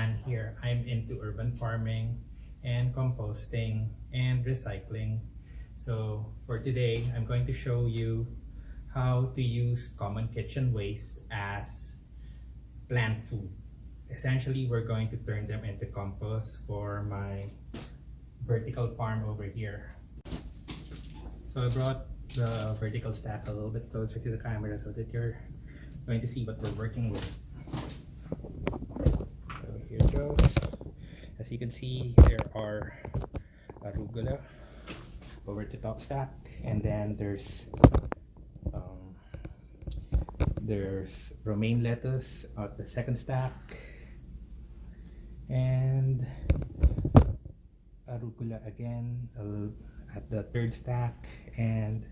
plan here. I'm into urban farming and composting and recycling. So for today, I'm going to show you how to use common kitchen waste as plant food. Essentially, we're going to turn them into compost for my vertical farm over here. So I brought the vertical stack a little bit closer to the camera so that you're going to see what we're working with. So here it goes. As you can see, there are arugula over the top stack, and then there's romaine lettuce at the second stack, and arugula again at the third stack, and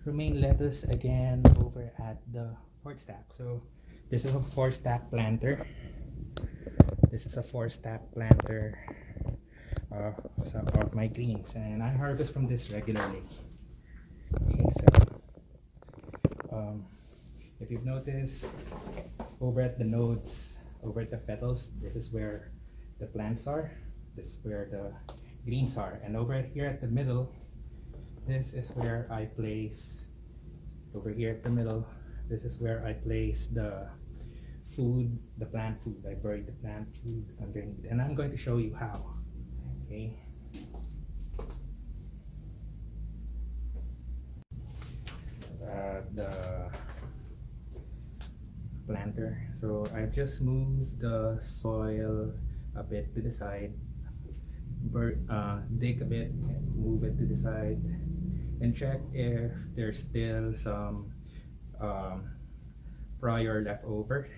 romaine lettuce again over at the fourth stack. So this is a four stack planter. Of my greens, and I harvest from this regularly. Okay, so if you've noticed, over at the nodes, over at the petals, this is where the plants are, this is where the greens are, and over here at the middle, this is where I place, over here at the middle, this is where I place the food, the plant food. I buried the plant food underneath, and I'm going to show you how. Okay. The planter. So I've just moved the soil a bit to the side, dig a bit, move it to the side, and check if there's still some prior leftover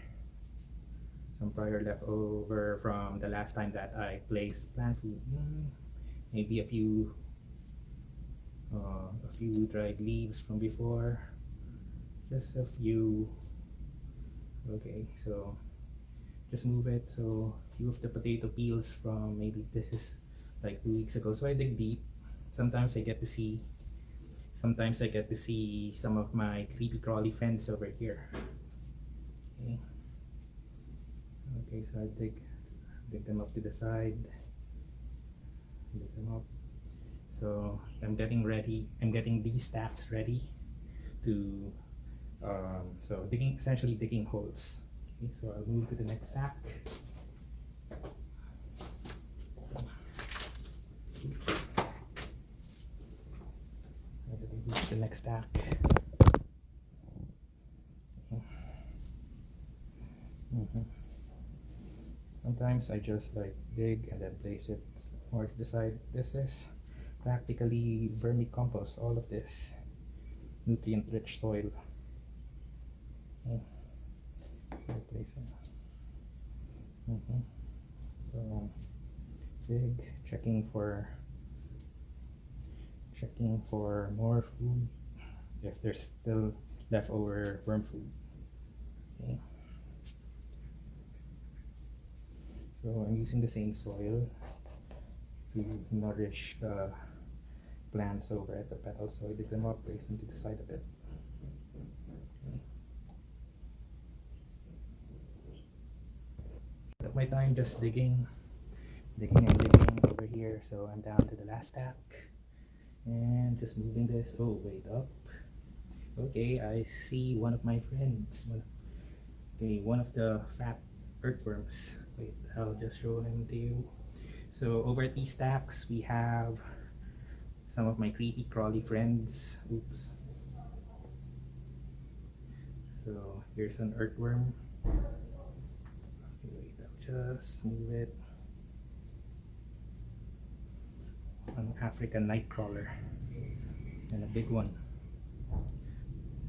from the last time that I placed plant food. Maybe a few dried leaves from before, just a few. Okay, so just move it. So a few of the potato peels from maybe this is like 2 weeks ago. So I dig deep. Sometimes I get to see some of my creepy crawly friends over here. Okay, so I dig them up to the side, dig them up. So I'm getting these stacks ready to essentially digging holes. Okay, so I'll move to the next stack. Move to the next stack. Sometimes I just like dig and then place it more to the side. This is practically vermicompost, all of this nutrient rich soil. Okay. So I place it. So dig, checking for more food, if there's still leftover worm food. Okay. So I'm using the same soil to nourish the plants over at the petals. So I dig them up, place them to the side a bit. Okay. Took my time just digging over here. So I'm down to the last stack and just moving this. Oh, wait, up. Okay, I see one of my friends. Okay, one of the fat earthworms. Wait, I'll just show him to you. So over at these stacks, we have some of my creepy crawly friends. Oops. So here's an earthworm. Okay, wait, I'll just move it. An African nightcrawler and a big one.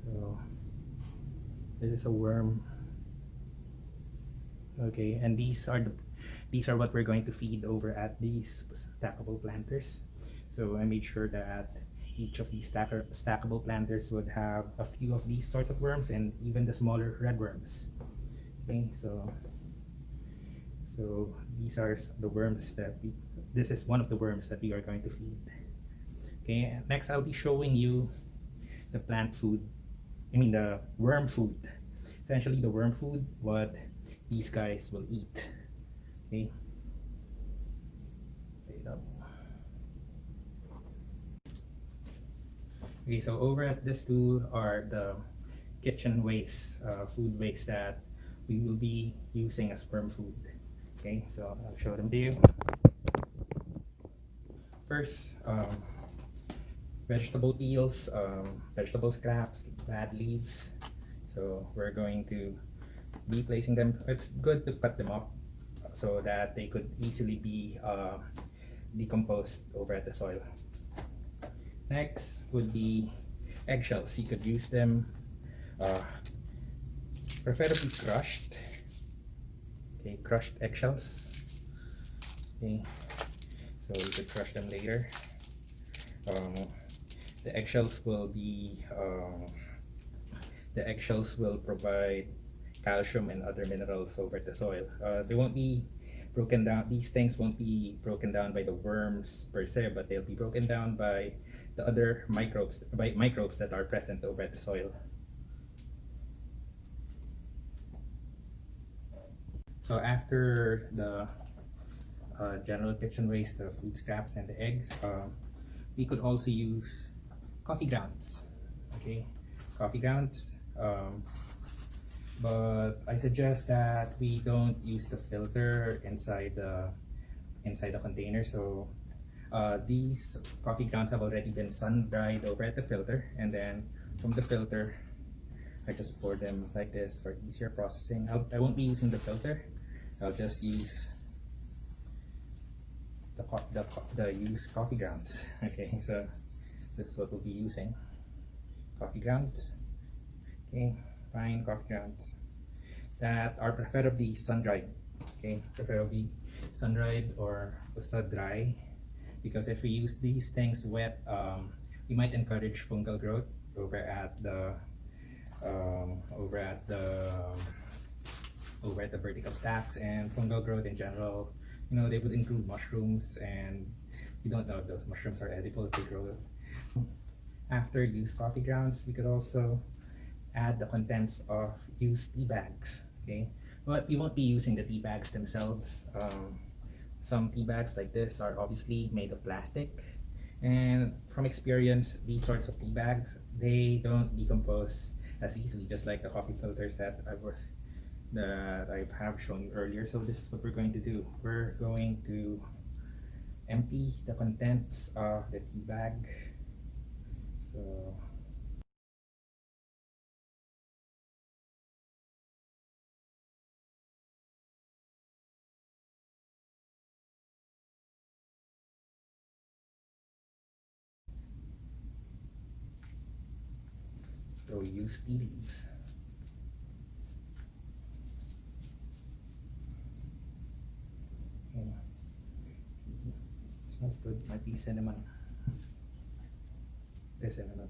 So this is a worm. Okay, and these are what we're going to feed over at these stackable planters. So I made sure that each of these stackable planters would have a few of these sorts of worms, and even the smaller red worms. Okay, so these are the worms this is one of the worms that we are going to feed. Okay, next I'll be showing you the the worm food. Essentially the worm food, what these guys will eat. Okay. Fade up. Okay, so over at this tool are the kitchen waste, food waste that we will be using as worm food. Okay, so I'll show them to you. First, vegetable peels, vegetable scraps, bad leaves. So we're going to be placing them. It's good to cut them up so that they could easily be decomposed over at the soil. Next would be eggshells. You could use them uh, preferably crushed. Okay, crushed eggshells. Okay, so you could crush them later. Um, the eggshells will be the eggshells will provide calcium and other minerals over the soil. They won't be broken down. These things won't be broken down by the worms per se, but they'll be broken down by the other microbes that are present over at the soil. So after the general kitchen waste, the food scraps and the eggs, we could also use coffee grounds. Okay, coffee grounds. But I suggest that we don't use the filter inside the container. So these coffee grounds have already been sun dried over at the filter, and then from the filter I just pour them like this for easier processing. I won't be using the filter. I'll just use the used coffee grounds. Okay, so this is what we'll be using. Coffee grounds. Okay, fine coffee grounds that are preferably sun-dried. Okay, preferably sun-dried or basta dry, because if we use these things wet, we might encourage fungal growth over at the vertical stacks, and fungal growth in general. You know, they would include mushrooms, and we don't know if those mushrooms are edible if they grow. After used coffee grounds, we could also add the contents of used tea bags. Okay, but we won't be using the tea bags themselves. Some tea bags like this are obviously made of plastic, and from experience, these sorts of tea bags, they don't decompose as easily, just like the coffee filters that I have shown you earlier. So this is what we're going to do. We're going to empty the contents of the tea bag. So use tea leaves. Yeah. Smells good. Might be cinnamon. The cinnamon.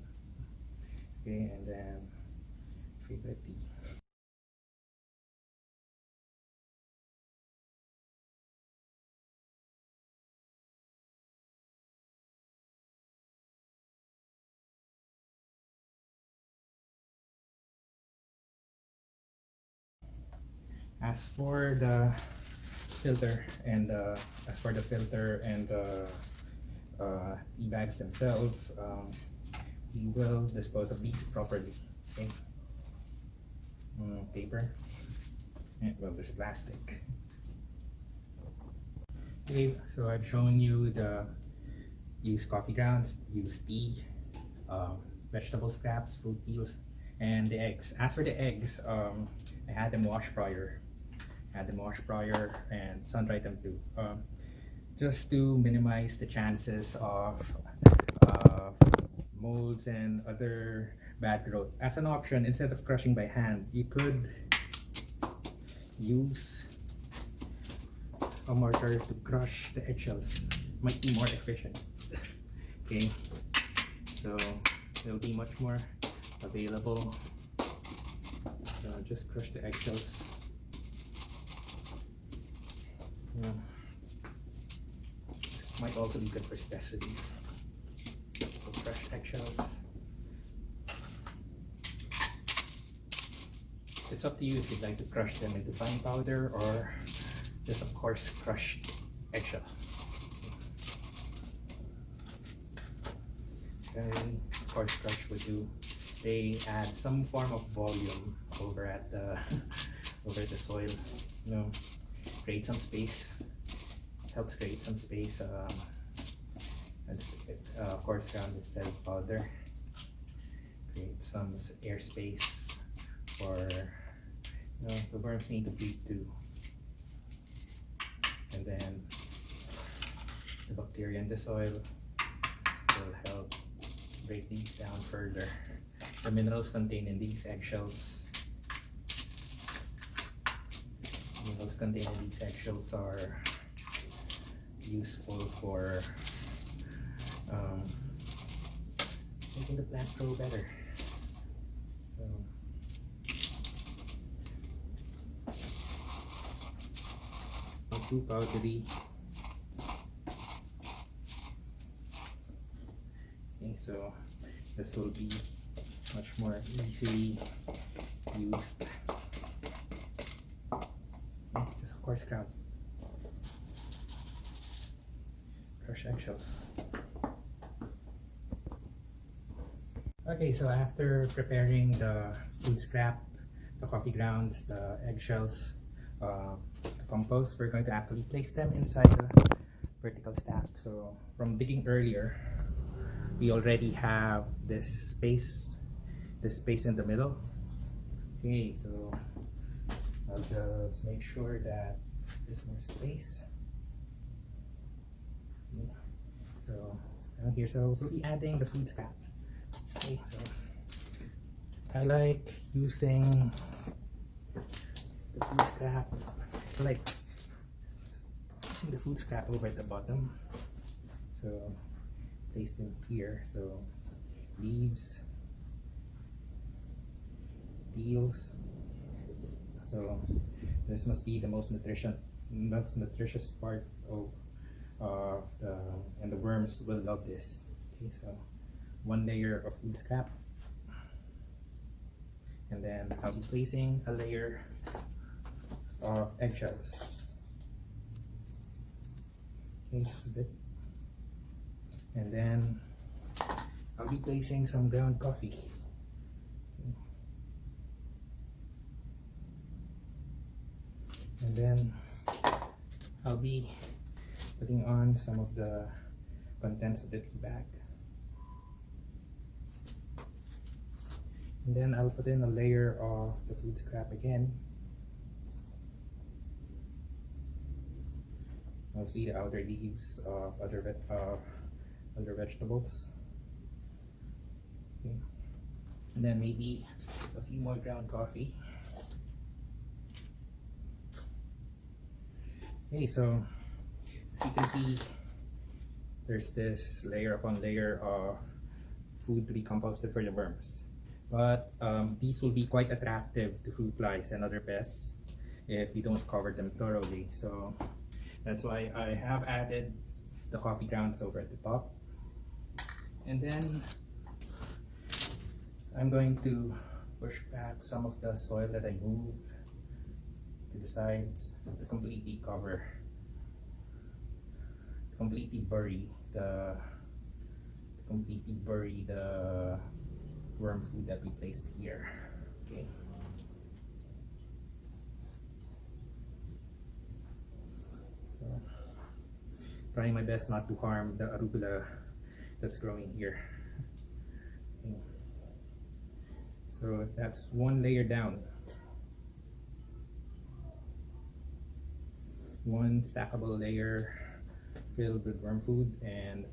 Okay, and then favorite tea. As for the filter and tea bags themselves, we will dispose of these properly. Okay. Paper. And, well, there's plastic. Okay, so I've shown you the used coffee grounds, used tea, vegetable scraps, fruit peels, and the eggs. As for the eggs, I had them washed prior. And sun-dried them too, just to minimize the chances of molds and other bad growth. As an option, instead of crushing by hand, you could use a mortar to crush the eggshells. Might be more efficient. Okay, so it'll be much more available. So just crush the eggshells. Yeah. Might also be good for stress relief. So crushed eggshells. It's up to you if you'd like to crush them into fine powder or just of course crushed eggshell. Okay, of course crush would do. They add some form of volume over at the over the soil. You know, create some space. Helps create some space. And of course ground instead of powder. Create some airspace for, you know, the worms need to breathe too. And then the bacteria in the soil will help break these down further. The minerals contained in these eggshells, are useful for making the plant grow better. So not too powdery. Okay, so this will be much more easily used. Just of course ground. Crush eggshells. Okay, so after preparing the food scrap, the coffee grounds, the eggshells, the compost, we're going to actually place them inside the vertical stack. So from digging earlier, we already have this space in the middle. Okay, so I'll just make sure that there's more space. Okay. So down here, so we'll be adding the food scraps. Okay, so I like using the food scrap. I like using the food scrap over at the bottom. So place them here. So leaves, peels. So this must be the most nutritious part of and the worms will love this. Okay, so one layer of food scrap, and then I'll be placing a layer of eggshells. Okay, just a bit, and then I'll be placing some ground coffee. Okay. And then I'll be putting on some of the contents of the tea bag. And then I'll put in a layer of the food scrap again. Mostly the outer leaves of other vegetables. Okay. And then maybe a few more ground coffee. Okay, so as you can see, there's this layer upon layer of food to be composted for the worms. But these will be quite attractive to fruit flies and other pests if we don't cover them thoroughly. So that's why I have added the coffee grounds over at the top. And then I'm going to push back some of the soil that I moved to the sides to completely bury the worm food that we placed here. Okay. So, trying my best not to harm the arugula that's growing here. Okay. So that's one layer down. One stackable layer filled with worm food, and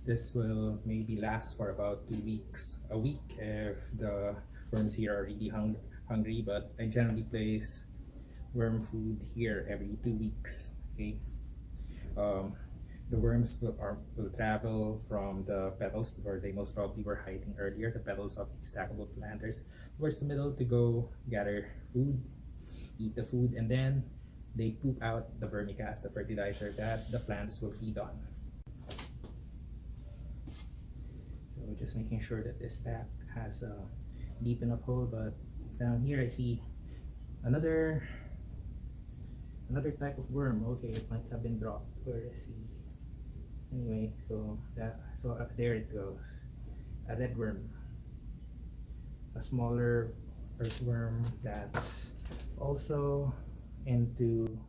this will maybe last for about 2 weeks, a week if the worms here are really hungry, but I generally place worm food here every 2 weeks. Okay. The worms will travel from the petals where they most probably were hiding earlier, the petals of these stackable planters, towards the middle to go gather food, eat the food, and then they poop out the vermicast, the fertilizer that the plants will feed on. So just making sure that this stack has a deep enough hole, but down here I see another another type of worm. Okay, it might have been dropped. Where is he? Anyway, there it goes. A red worm, a smaller earthworm that's also into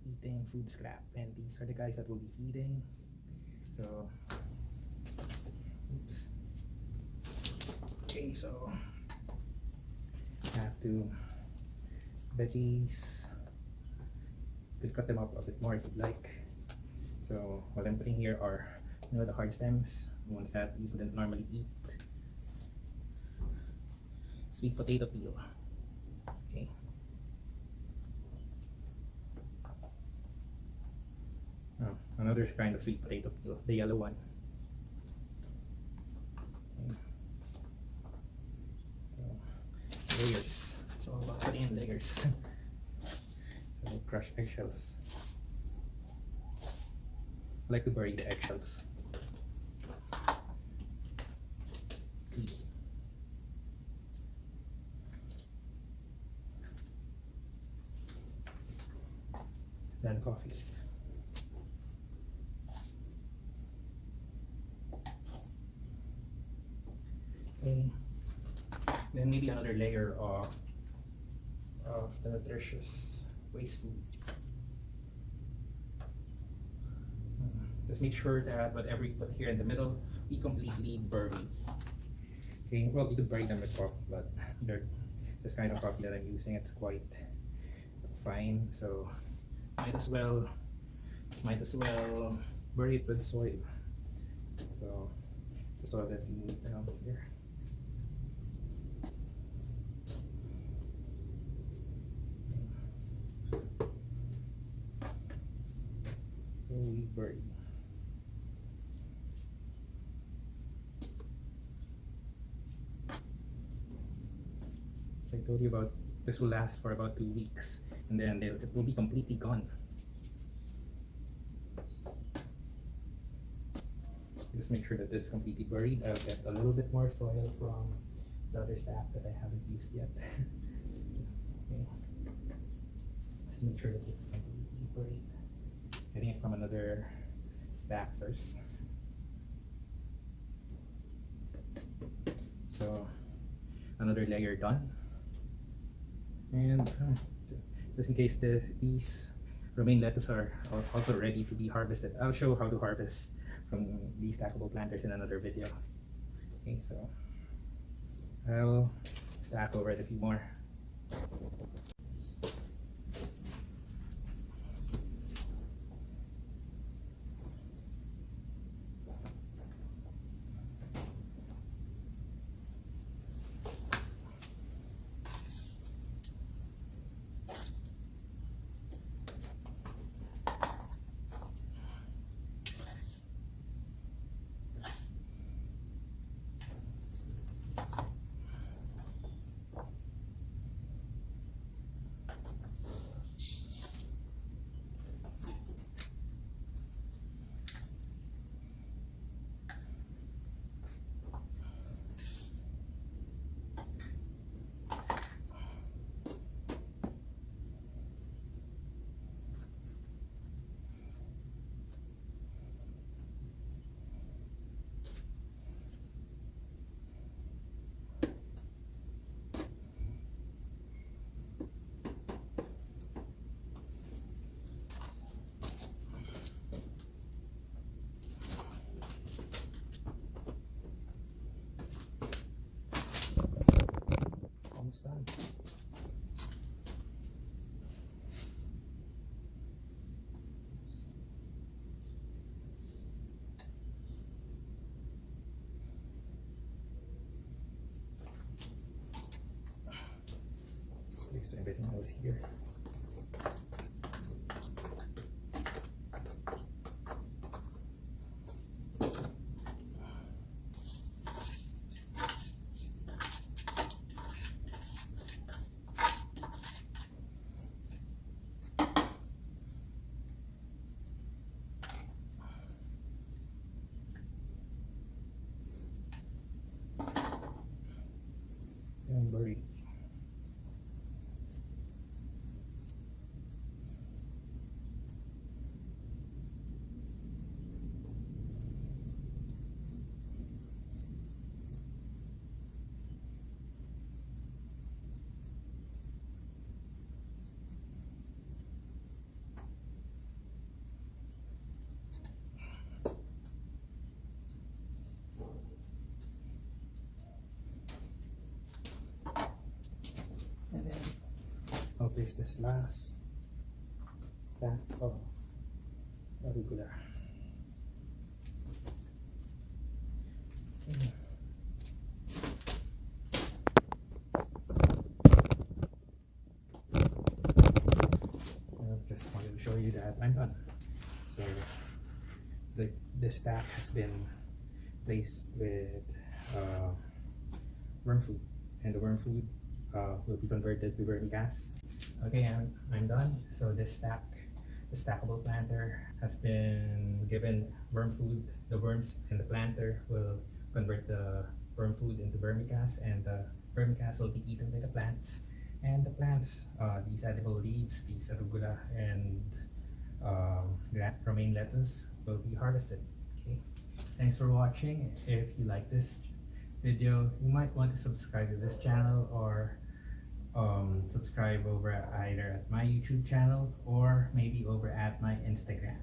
eating food scrap, and these are the guys that will be feeding. So, oops. Okay, so I have to bet these. Could cut them up a bit more if you'd like. So what I'm putting here are, the hard stems, the ones that you wouldn't normally eat. Sweet potato peel. Okay. Oh, another kind of sweet potato peel, the yellow one. Okay. So, layers. It's all about putting in layers. So crush eggshells. I like to bury the eggshells. Tea. Then coffee. Okay. Then maybe another layer of the nutritious waste food. Just make sure that whatever you put here in the middle, we completely bury. Okay, well, you could bury them with coffee, but this kind of coffee that I'm using, it's quite fine, so might as well bury it with soil. So the soil that you need down here. So we bury. I told you about, this will last for about 2 weeks, and then it will be completely gone. Just make sure that this is completely buried. I'll get a little bit more soil from the other stack that I haven't used yet. Okay. Just make sure that it's completely buried. Getting it from another stack first. So another layer done. And just in case these romaine lettuce are also ready to be harvested, I'll show how to harvest from these stackable planters in another video. Okay, so I'll stack over it a few more. Almost done. Place everything else here. And bury. I'll place this last stack of arugula. Okay. I just wanted to show you that I'm done. So this stack has been placed with worm food, and the worm food will be converted to vermigas. Okay, I'm done. So this stack, the stackable planter, has been given worm food. The worms in the planter will convert the worm food into vermigas, and the vermigas will be eaten by the plants. And the plants, these edible leaves, these arugula, and romaine lettuce will be harvested. Okay, thanks for watching. If you like this video, you might want to subscribe to this channel, or subscribe over either at my YouTube channel or maybe over at my Instagram.